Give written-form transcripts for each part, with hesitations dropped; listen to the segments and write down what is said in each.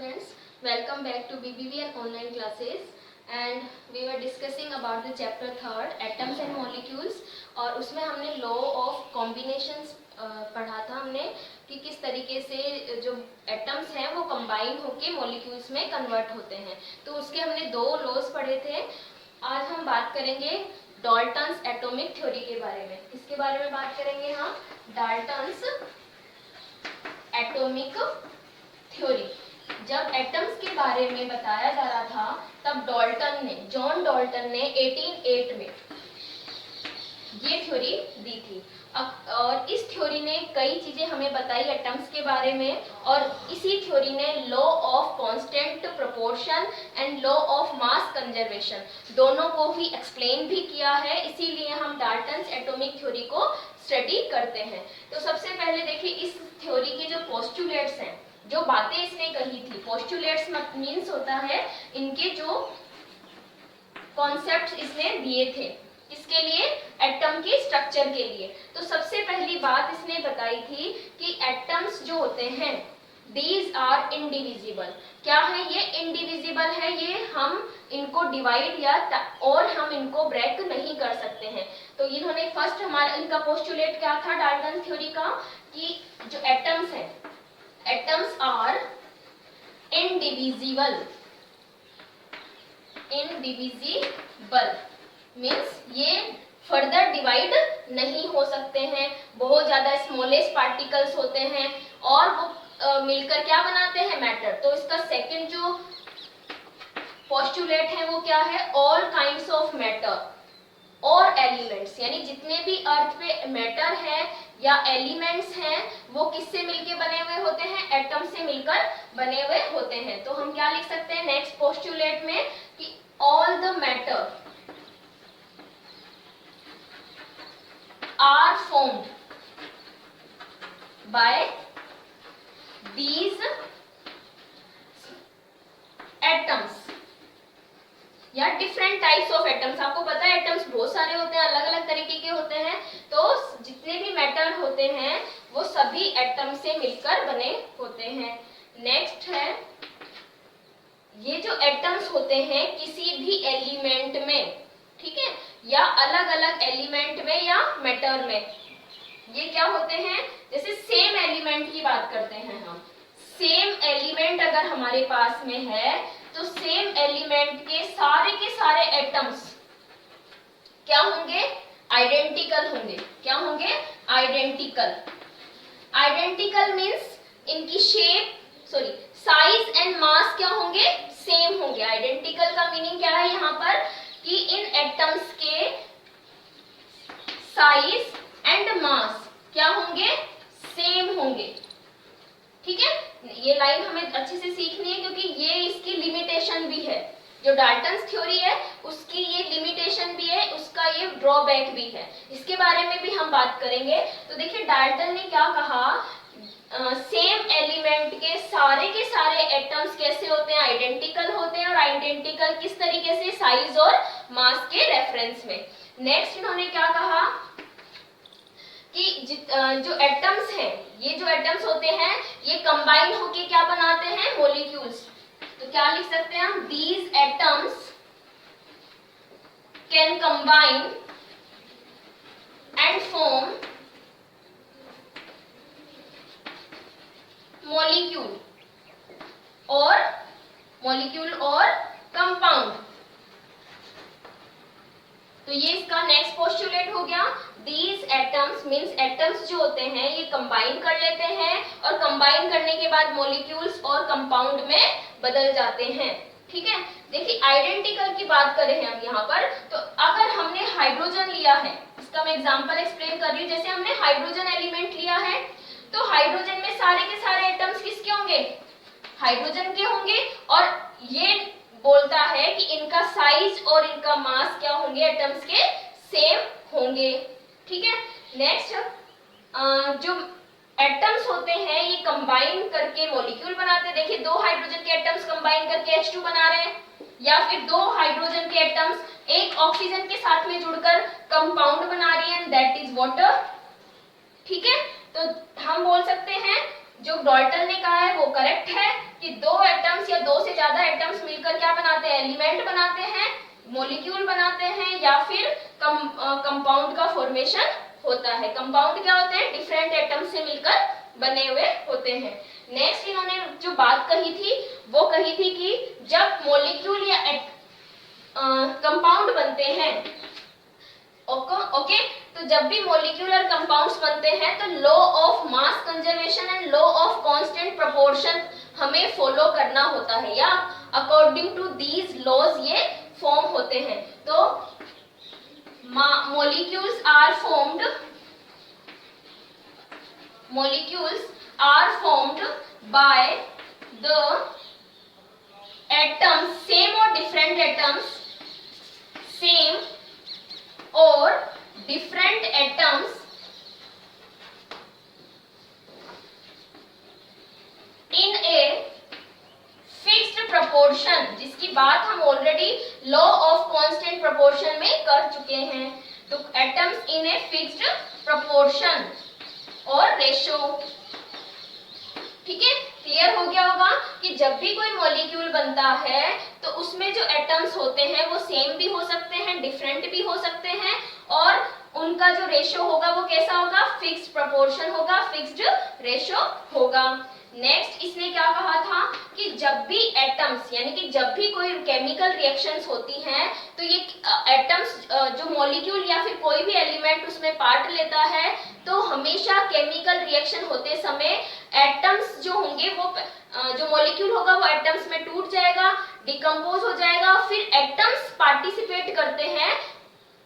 friends, welcome back to BBVN online classes and we were discussing about the chapter 3rd atoms and molecules और उसमें हमने law of combinations पढ़ा था हमने कि किस तरीके से जो एटम्स हैं वो कंबाइन होके मॉलिक्यूल्स में कन्वर्ट होते हैं। तो उसके हमने दो लॉज पढ़े थे। आज हम बात करेंगे डाल्टन्स एटॉमिक थ्योरी के बारे में। इसके बारे में बात करेंगे हम डाल्टन्स एटॉमिक थ्योरी। जब एटम्स के बारे में बताया जा रहा था तब जॉन डाल्टन ने 1808 में ये थ्योरी दी थी। और इस थ्योरी ने कई चीजें हमें बताई एटम्स के बारे में और इसी थ्योरी ने law of constant proportion and law of mass conservation दोनों को ही एक्सप्लेन भी किया है। इसीलिए हम डाल्टन्स एटॉमिक थ्योरी को स्टडी करते हैं। तो सबसे पहले देखिए इस थ्योरी के जो पोस्टुलेट्स हैं, जो बातें इसने कही थी। पोस्टुलेट्स मीन्स होता है इनके जो कॉन्सेप्ट इसने दिए थे इसके लिए, एटम के स्ट्रक्चर के लिए। तो सबसे पहली बात इसने बताई थी कि एटम्स जो होते हैं दीज आर इंडिविजिबल। क्या है ये? इंडिविजिबल है। ये हम इनको डिवाइड या और हम इनको ब्रेक नहीं कर सकते हैं। तो इन्होंने फर्स्ट हमारा इनका पोस्टुलेट क्या था डाल्टन थ्योरी का कि जो एटम्स हैं, atoms are indivisible. Indivisible means ये फर्दर डिवाइड नहीं हो सकते हैं। बहुत ज्यादा स्मॉलेस्ट पार्टिकल्स होते हैं और वो मिलकर क्या बनाते हैं? मैटर। तो इसका सेकंड जो पोस्टुलेट है वो क्या है? ऑल काइंड्स ऑफ मैटर और एलिमेंट्स, यानी जितने भी अर्थ पे मैटर है या एलिमेंट्स हैं वो किससे मिलके बने हुए होते हैं? एटम से मिलकर बने हुए होते हैं। तो हम क्या लिख सकते हैं नेक्स्ट पोस्टुलेट में कि all the matter are formed by these atoms या डिफरेंट टाइप्स ऑफ एटम्स। आपको पता है एटम्स बहुत सारे होते हैं, अलग अलग तरीके के होते हैं। तो जितने भी मैटर होते हैं वो सभी एटम से मिलकर बने होते हैं। नेक्स्ट है ये जो एटम्स होते हैं किसी भी एलिमेंट में, ठीक है, या अलग अलग एलिमेंट में या मैटर में, ये क्या होते हैं? जैसे सेम एलिमेंट की बात करते हैं हम। सेम एलिमेंट अगर हमारे पास में है तो सेम एलिमेंट के सारे एटम्स क्या होंगे? आइडेंटिकल होंगे। क्या होंगे? आइडेंटिकल। आइडेंटिकल मीन्स इनकी साइज एंड मास क्या होंगे? सेम होंगे। आइडेंटिकल का मीनिंग क्या है यहाँ पर कि इन एटम्स के साइज एंड मास क्या होंगे? सेम होंगे। ठीक है, ये लाइन हमें अच्छे से सीखनी है क्योंकि ये इसकी लिमिटेशन भी है। जो डाल्टन्स थ्योरी है उसकी ये लिमिटेशन भी है, उसका ये ड्रॉबैक भी है। इसके बारे में भी हम बात करेंगे। तो देखिए डाल्टन ने क्या कहा, सेम एलिमेंट के सारे एटम्स कैसे होते हैं? आइडेंटिकल होते हैं। और आइडेंटिकल किस तरीके से? साइज और मास के रेफरेंस में। नेक्स्ट इन्होंने क्या कहा कि जो एटम्स हैं, ये जो एटम्स होते हैं ये कंबाइन होके क्या बनाते हैं? मॉलिक्यूल्स। तो क्या लिख सकते हैं हम? These atoms can combine and form molecule और कंपाउंड। तो ये इसका नेक्स्ट पोस्टुलेट हो गया। These atoms मीन्स एटम्स जो होते हैं ये कंबाइन कर लेते हैं और कंबाइन करने के बाद मॉलिक्यूल्स और कंपाउंड में बदल जाते हैं। ठीक है, देखिए आइडेंटिकल की बात करें हम यहाँ पर, तो अगर हमने हाइड्रोजन लिया है, इसका मैं एग्जांपल एक्सप्लेन कर रही हूँ। जैसे हमने हाइड्रोजन एलिमेंट लिया है तो हाइड्रोजन में सारे एटम्स किसके होंगे? हाइड्रोजन के होंगे। और ये बोलता है कि इनका साइज और इनका मास क्या होंगे? एटम्स के सेम होंगे। ठीक है, नेक्स्ट जो एटम्स होते हैं ये कंबाइन करके मॉलिक्यूल बनाते हैं। देखिए दो हाइड्रोजन के एटम्स कंबाइन करके H2 बना रहे हैं, या फिर दो हाइड्रोजन के एटम्स एक ऑक्सीजन के साथ में जुड़कर कंपाउंड बना रही है, दैट इज वाटर। ठीक है, तो हम बोल सकते हैं जो डाल्टन ने कहा है वो करेक्ट है कि दो एटम्स एलिमेंट बनाते हैं, मॉलिक्यूल बनाते हैं, या फिर कंपाउंड का फॉर्मेशन होता है। कंपाउंड क्या होते हैं? डिफरेंट एटम से मिलकर बने हुए होते हैं। नेक्स्ट इन्होंने जो बात कही थी वो कही थी कि जब मॉलिक्यूल या कंपाउंड बनते हैं, ओके, तो जब भी मॉलिक्यूल और कंपाउंड्स बनते हैं तो law of mass conservation and law of constant proportion हमें फॉलो करना होता है, या अकॉर्डिंग टू दीज लॉज ये फॉर्म होते हैं। तो molecules are formed by the atoms, same or different atoms, same or different atoms in a fixed proportion, जिसकी बात हम already law of constant proportion में कर चुके हैं। तो atoms in a fixed proportion और रेशो, ठीक है, क्लियर हो गया होगा कि जब भी कोई मॉलिक्यूल बनता है तो उसमें जो एटम्स होते हैं वो सेम भी हो सकते हैं, डिफरेंट भी हो सकते हैं, और उनका जो रेशो होगा वो कैसा होगा? फिक्स्ड प्रोपोर्शन होगा, फिक्स्ड रेशो होगा। नेक्स्ट इसने क्या कहा था कि जब भी एटम्स, यानी कि जब भी कोई केमिकल रिएक्शंस होती हैं तो ये एटम्स, जो मॉलिक्यूल या फिर कोई भी एलिमेंट उसमें पार्ट लेता है, तो हमेशा केमिकल रिएक्शन होते समय एटम्स जो होंगे वो जो मॉलिक्यूल होगा वो एटम्स में टूट जाएगा, डिकम्पोज हो जाएगा, फिर एटम्स पार्टिसिपेट करते हैं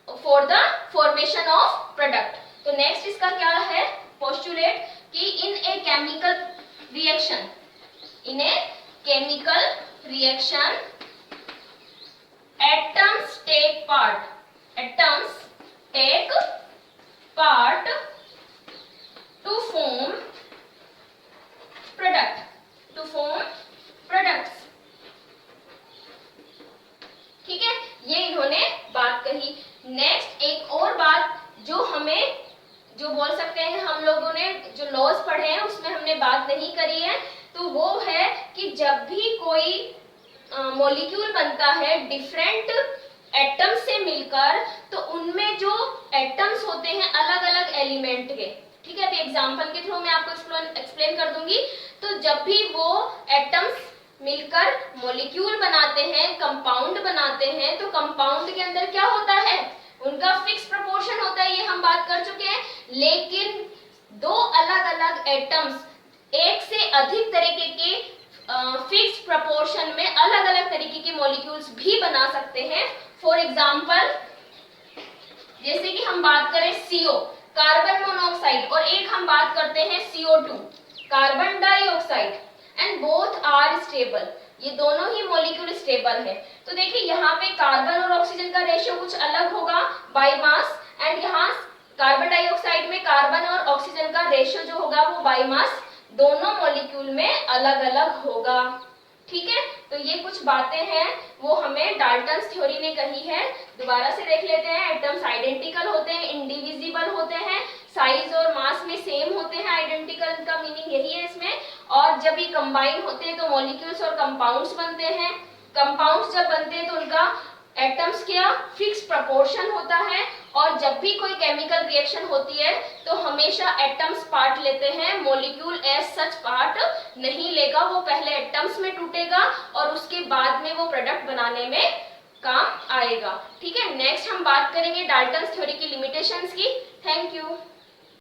for the formation of product. तो नेक्स्ट इसका क्या है पोस्टुलेट कि in a chemical reaction, in a chemical reaction atoms take part to form products, ठीक है, ये इन्होंने बात कही। नेक्स्ट एक और बात जो हमें, जो बोल सकते हैं हम लोगों ने जो लॉज पढ़े हैं उसमें हमने बात नहीं करी है, तो वो है कि जब भी कोई मॉलिक्यूल बनता है डिफरेंट एटम्स से मिलकर, तो उनमें जो एटम्स होते हैं अलग अलग एलिमेंट के, ठीक है, अभी एग्जांपल के थ्रू मैं आपको एक्सप्लेन कर दूंगी। तो जब भी वो एटम्स मिलकर मॉलिक्यूल बनाते हैं, कंपाउंड बनाते हैं, तो कंपाउंड के अंदर क्या होता है? उनका फिक्स प्रोपोर्शन होता है, ये हम बात कर चुके हैं। लेकिन दो अलग अलग एटम्स एक से अधिक तरीके के फिक्स प्रोपोर्शन में अलग अलग तरीके के मॉलिक्यूल्स भी बना सकते हैं। फॉर एग्जांपल जैसे कि हम बात करें CO, कार्बन मोनोऑक्साइड, और एक हम बात करते हैं CO2, carbon dioxide, and both are stable, ये दोनों ही मॉलिक्यूल स्टेबल है। तो देखिए यहाँ पे कार्बन और ऑक्सीजन का रेशियो कुछ अलग होगा बाय मास, एंड यहाँ कार्बन डाइऑक्साइड में कार्बन और ऑक्सीजन का रेशियो जो होगा वो बाय मास दोनों मॉलिक्यूल में अलग अलग होगा, ठीक है। तो ये कुछ बातें हैं वो हमें डाल्टन्स थ्योरी ने कही है। दोबारा से देख लेते हैं। एटम्स आइडेंटिकल होते हैं, इंडिविजिबल होते हैं, साइज और मास में सेम होते हैं, आइडेंटिकल का मीनिंग यही है इसमें। और जब ये कंबाइन होते हैं तो मॉलिक्यूल्स और कंपाउंड्स बनते हैं। कंपाउंड्स जब बनते हैं तो उनका एटम्स क्या फिक्स प्रोपोर्शन होता है, और जब भी कोई केमिकल रिएक्शन होती है तो हमेशा एटम्स पार्ट लेते हैं, मॉलिक्यूल एज सच पार्ट नहीं लेगा, वो पहले एटम्स में टूटेगा और उसके बाद में वो प्रोडक्ट बनाने में काम आएगा, ठीक है। नेक्स्ट हम बात करेंगे डाल्टन्स थ्योरी की लिमिटेशंस की। Thank you.